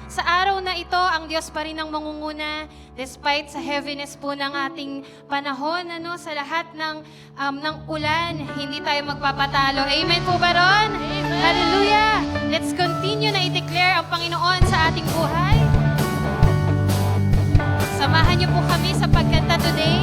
sa araw na ito, ang Diyos pa rin ang mangunguna despite sa heaviness po ng ating panahon, sa lahat ng ulan, hindi tayo magpapatalo. Amen po ba ron? Amen. Hallelujah! Let's continue na i-declare ang Panginoon sa ating buhay. Samahan niyo po kami sa pagkanta today.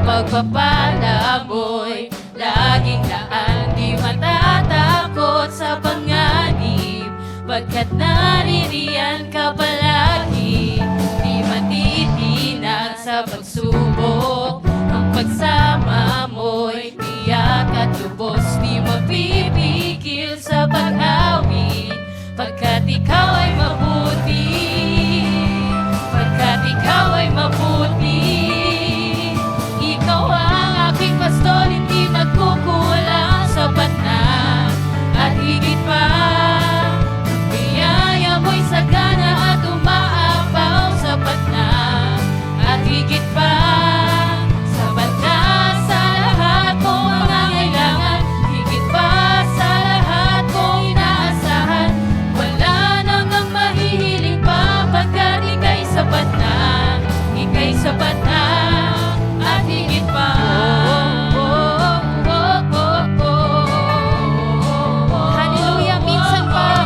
Pagpapala mo'y laging daan, di matatakot sa panganib, pagkat naririyan ka palagi, di matitinag sa pagsubok, ang pagsama mo'y tiyak at lubos, di mapipigil sa pag-awit, pagkat ikaw ay mabuti, pagkat ikaw ay mabuti. Ikaw ang aking pastor, hindi magkukulang, sapat na at higit pa. Biyaya mo'y sagana at umaapaw, sapat na at higit pa. Sapat na sa lahat kong pangangailangan, higit pa sa lahat kong inaasahan. Wala nang ang mahihiling pa, pagkat ika'y sapat na, ika'y sapat na. Hallelujah, minsan pa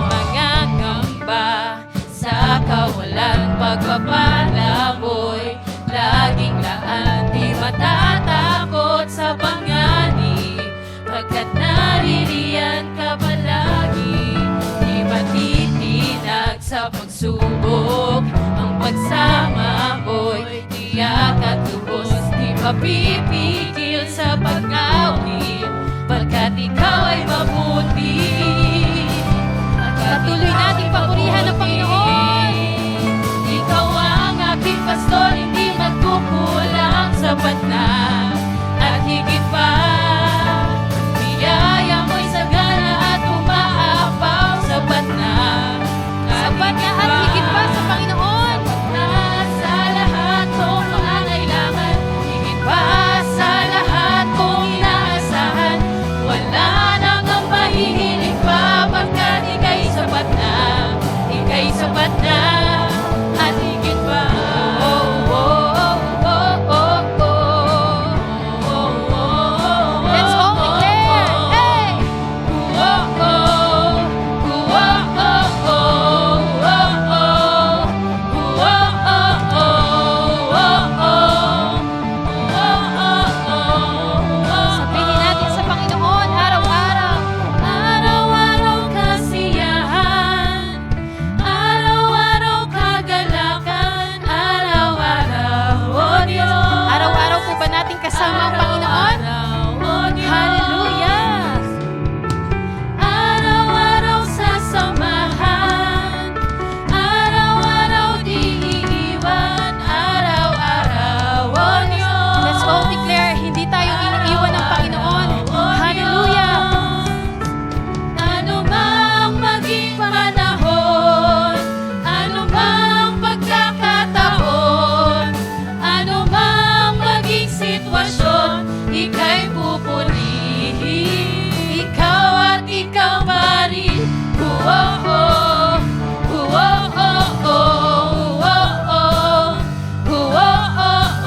mangangamba sa kawalan, pagpapala mo'y laging laan, di matatakot sa panganib, pagkat naririyan ka palagi, di matitinag sa pagsubok, ang pagsama mo'y tiyak at lubos, di mapipigil sa pag-awit, pagkat ikaw ay mabuti. patuloy nating papurihan ang Panginoon. Ikaw ang aking pastor, hindi magkukulang, sapat na at higit pa. Biyaya mo'y sagana at umaapaw, sapat na at higit pa sa Panginoon. na sa lahat kong pangangailangan, higit pa sa lahat kong inaasahan. Wala nang ang mahihiling pa, pagkat ika'y sapat na, ika'y sapat na at higit pa. Let's all declare, hey! Sabihin natin sa Panginoon araw-araw. Araw-araw kasiyahan, araw-araw kagalakan, araw-araw, O Diyos. Araw-araw po ba natin kasama ang Panginoon? Araw-araw, O Diyos. Hallelujah! Araw-araw sasamahan, araw-araw di iiwan, araw-araw, O Diyos. Let's all declare, hindi tayo iniiwan ng Panginoon. Hallelujah! Ano mang maging panahon, ano mang pagkakataon, ano mang maging sitwasyon, ika'y pupurihin. Ikaw at ikaw pa rin. Uwo-oh, uwo-oh-oh, uwo-oh, uwo-oh-oh,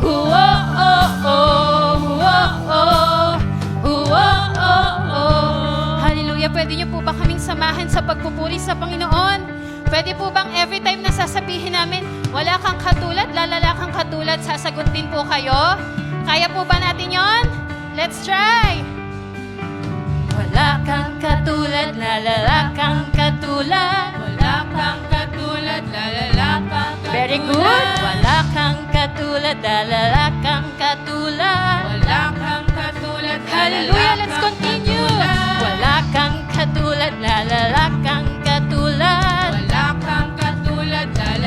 uwo-oh, uwo-oh-oh, uwo-oh-oh. Hallelujah! Pwede niyo po ba kaming samahan sa pagpupuri sa Panginoon? Pwede po bang every time na sasabihin namin, wala kang katulad, lalala kang katulad, sasagot din po kayo? Kaya po ba natin yon? Let's try! Wala kang katulad, lalala kang katulad. Wala kang katulad, lalala kang katulad. Very good. Wala kang katulad, lalala kang katulad. Wala kang katulad, Hallelujah! Let's continue! Wala kang katulad, lalala kang katulad. Wala kang katulad, lalala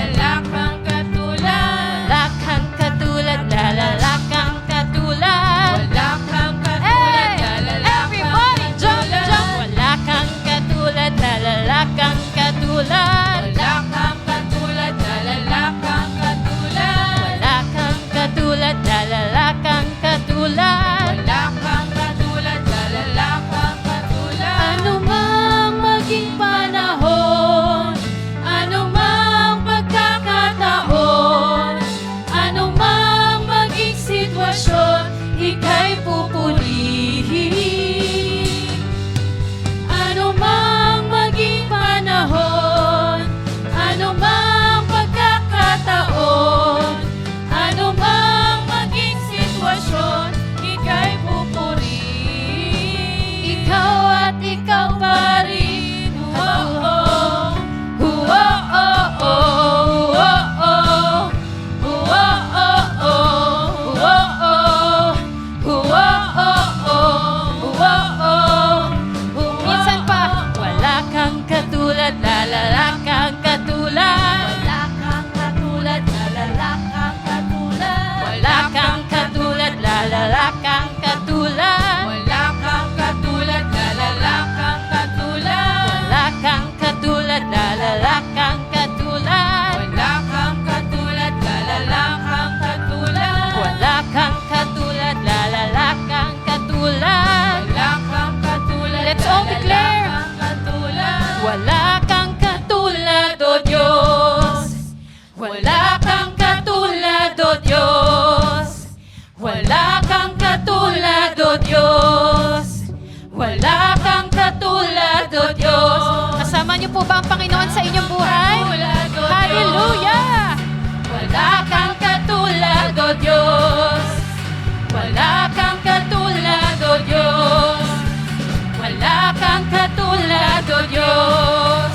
po ba ang Panginoon sa inyong buhay? Katulad, O Diyos. Hallelujah! Wala kang katulad, O Diyos. Wala kang katulad, O Diyos. Wala kang katulad, O Diyos.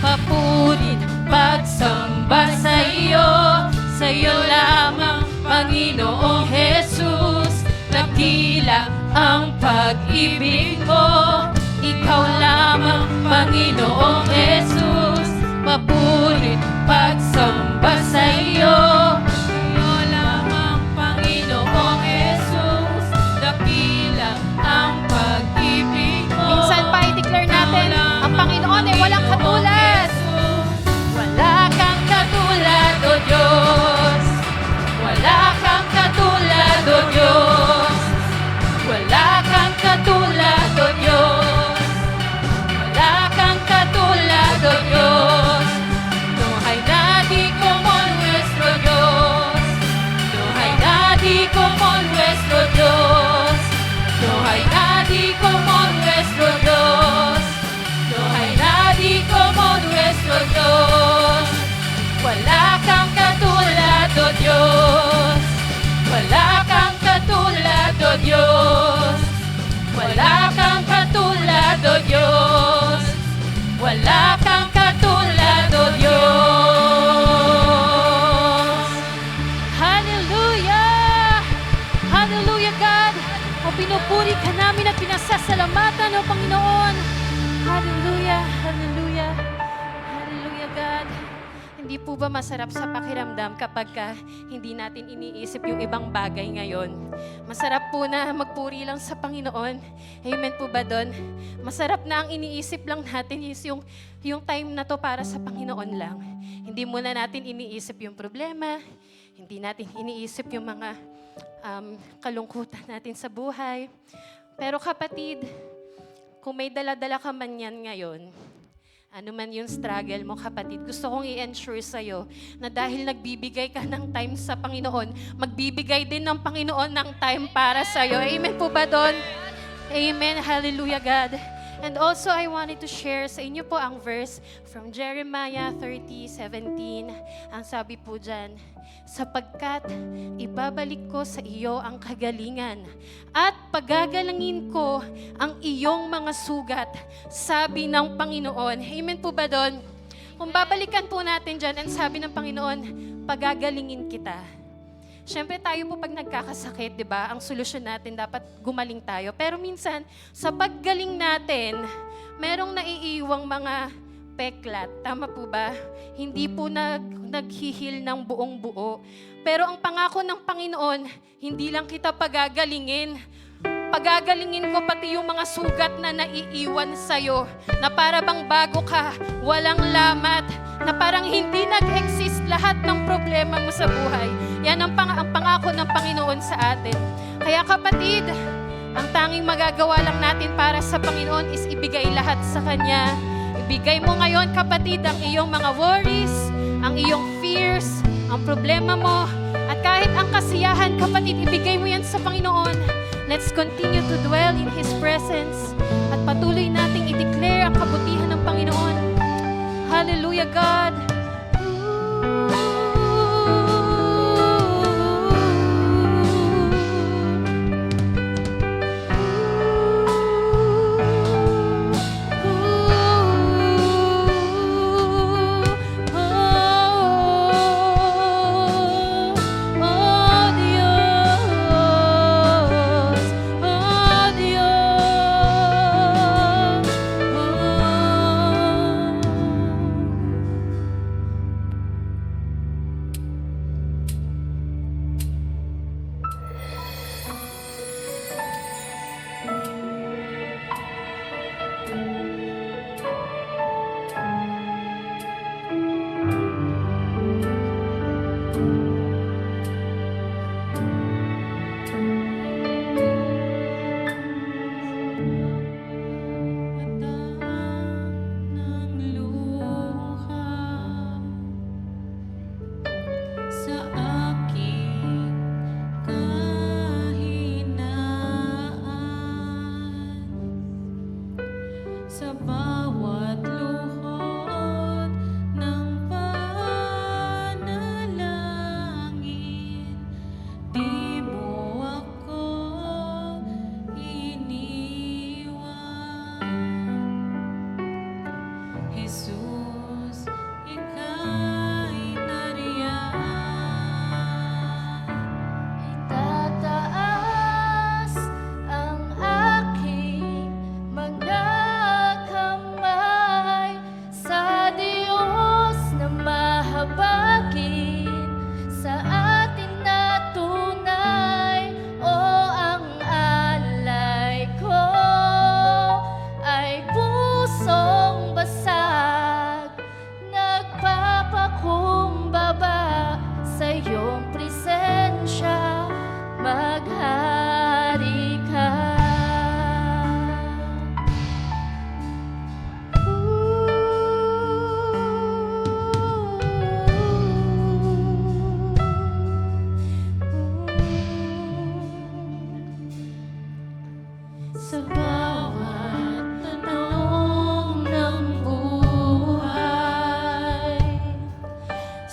Papurit pagsamba sa iyo lamang, Panginoong Jesus. Dakila ang pag-ibig mo, ikaw lamang, Panginoong Jesus. Papurit pagsamba sa iyo lamang, Panginoong Jesus. Dakila ang pag-ibig mo. Minsan pa i-declare natin, ang Panginoon ay walang katulad. Wala kang katulad, O Diyos. Wala kang katulad, O Diyos. Wala kang katulad, O Diyos. Wala kang katulad, O Diyos. No hay nadie como nuestro Dios. No hay nadie como nuestro Dios. No hay nadie como nuestro Dios. No hay nadie como nuestro Dios. Wala kang katulad, O Diyos. Wala kang katulad, O Diyos. Wala kang katulad, O Diyos. Wala kang katulad, O Diyos. Hallelujah! Hallelujah, God! O pinupuri ka namin at pinasasalamatan, O Panginoon. Hallelujah! Hallelujah! Hallelujah, God! Hindi po ba masarap sa pakiramdam kapag hindi natin iniisip yung ibang bagay ngayon? Masarap po na magpuri lang sa Panginoon. Amen po ba doon? Masarap na ang iniisip lang natin is yung time na to para sa Panginoon lang. Hindi muna natin iniisip yung problema, hindi natin iniisip yung mga kalungkutan natin sa buhay. Pero kapatid, kung may dala-dala ka man yan ngayon, ano man yung struggle mo, kapatid, gusto kong i-ensure sa'yo na dahil nagbibigay ka ng time sa Panginoon, magbibigay din ng Panginoon ng time para sa'yo. Amen po ba doon? Amen. Hallelujah, God. And also, I wanted to share sa inyo po ang verse from Jeremiah 30:17. Ang sabi po dyan, sapagkat ibabalik ko sa iyo ang kagalingan at pagagalangin ko ang iyong mga sugat, sabi ng Panginoon. Amen po ba doon? Kung babalikan po natin dyan, ang sabi ng Panginoon, pagagalingin kita. Siyempre tayo po pag nagkakasakit, di ba, ang solusyon natin dapat gumaling tayo. Pero minsan, sa paggaling natin, merong naiiwang mga peklat. Tama po ba? Hindi po naghihil ng buong buo. Pero ang pangako ng Panginoon, hindi lang kita pagagalingin. Pagagalingin ko pati yung mga sugat na naiiwan sa'yo, na para bang bago ka, walang lamat, na parang hindi nag-exist lahat ng problema mo sa buhay. Yan ang pangako ng Panginoon sa atin. Kaya kapatid, ang tanging magagawa lang natin para sa Panginoon is ibigay lahat sa Kanya. Ibigay mo ngayon, kapatid, ang iyong mga worries, ang iyong fears, ang problema mo, at kahit ang kasiyahan, kapatid, ibigay mo yan sa Panginoon. Let's continue to dwell in His presence at patuloy nating i-declare ang kabutihan ng Panginoon. Hallelujah, God!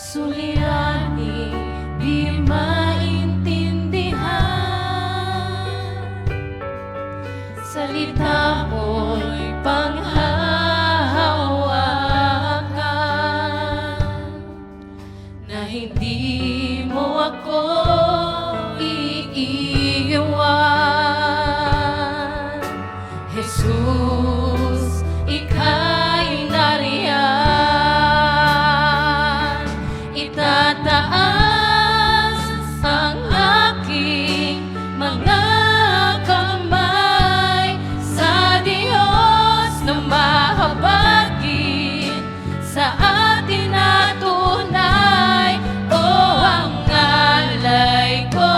suliranin, di maintindihan. Salita mo'y panghahawakan, na hindi mo ako iiwan. Jesus, ika'y nariyan. Itataas ang aking mga kamay sa Diyos na mahabagin sa atin na tunay. O ang alay ko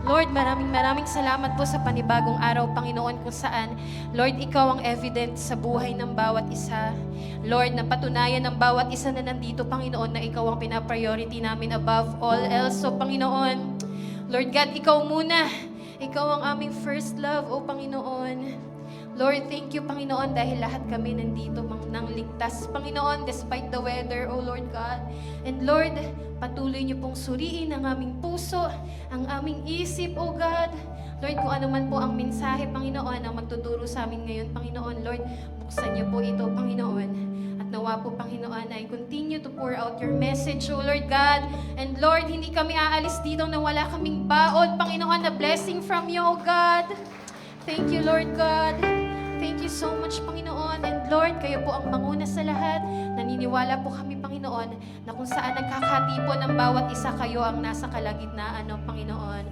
Lord, maraming salamat po sa panibagong araw, Panginoon, kung saan, Lord, Ikaw ang evidence sa buhay ng bawat isa. Lord, napatunayan ng bawat isa na nandito, Panginoon, na Ikaw ang pinapriority namin above all else. So, Panginoon, Lord God, Ikaw muna. Ikaw ang aming first love, O Panginoon. Lord, thank you, Panginoon, dahil lahat kami nandito nang ligtas, Panginoon, despite the weather, O Lord God. And Lord, patuloy niyo pong suriin ang aming puso, ang aming isip, O God. Lord, kung ano man po ang mensahe, Panginoon, ang magtuturo sa amin ngayon, Panginoon, Lord, buksan niyo po ito, Panginoon. At nawa po, Panginoon, ay continue to pour out your message, O Lord God. And Lord, hindi kami aalis dito na wala kaming baon, Panginoon, na blessing from you, O God. Thank you, Lord God. Thank you so much, Panginoon. And Lord, kayo po ang manguna sa lahat. Naniniwala po kami, Panginoon, na kung saan nagkakatipon ng bawat isa, kayo ang nasa kalagitnaan, O Panginoon.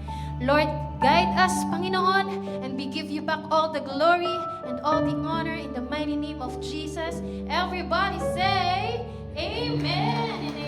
Lord, guide us, Panginoon, and we give you back all the glory and all the honor in the mighty name of Jesus. Everybody say, Amen and